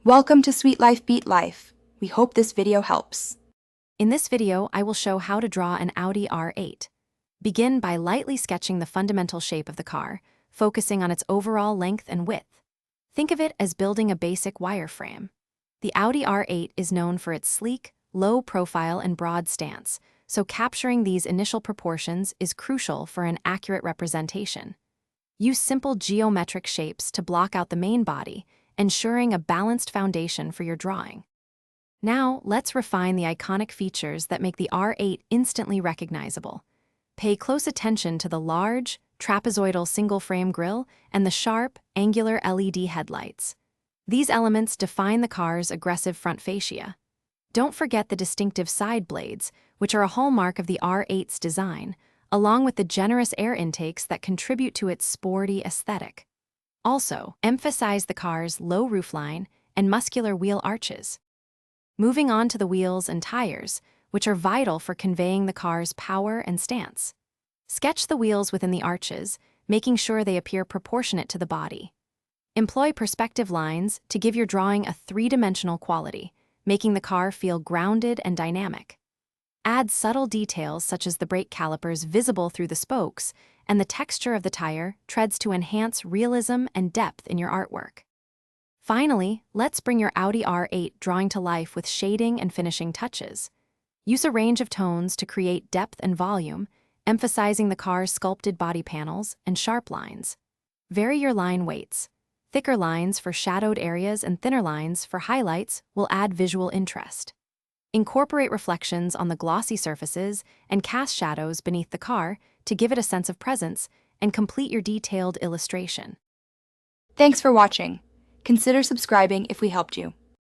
Welcome to Sweet Life Beat Life. We hope this video helps. In this video, I will show how to draw an Audi R8. Begin by lightly sketching the fundamental shape of the car, focusing on its overall length and width. Think of it as building a basic wireframe. The Audi R8 is known for its sleek, low profile and broad stance, so capturing these initial proportions is crucial for an accurate representation. Use simple geometric shapes to block out the main body, ensuring a balanced foundation for your drawing. Now, let's refine the iconic features that make the R8 instantly recognizable. Pay close attention to the large, trapezoidal single-frame grille and the sharp, angular LED headlights. These elements define the car's aggressive front fascia. Don't forget the distinctive side blades, which are a hallmark of the R8's design, along with the generous air intakes that contribute to its sporty aesthetic. Also, emphasize the car's low roofline and muscular wheel arches. Moving on to the wheels and tires, which are vital for conveying the car's power and stance. Sketch the wheels within the arches, making sure they appear proportionate to the body. Employ perspective lines to give your drawing a three-dimensional quality, making the car feel grounded and dynamic. Add subtle details such as the brake calipers visible through the spokes and the texture of the tire treads to enhance realism and depth in your artwork. Finally, let's bring your Audi R8 drawing to life with shading and finishing touches. Use a range of tones to create depth and volume, emphasizing the car's sculpted body panels and sharp lines. Vary your line weights. Thicker lines for shadowed areas and thinner lines for highlights will add visual interest. Incorporate reflections on the glossy surfaces and cast shadows beneath the car to give it a sense of presence and complete your detailed illustration. Thanks for watching. Consider subscribing if we helped you.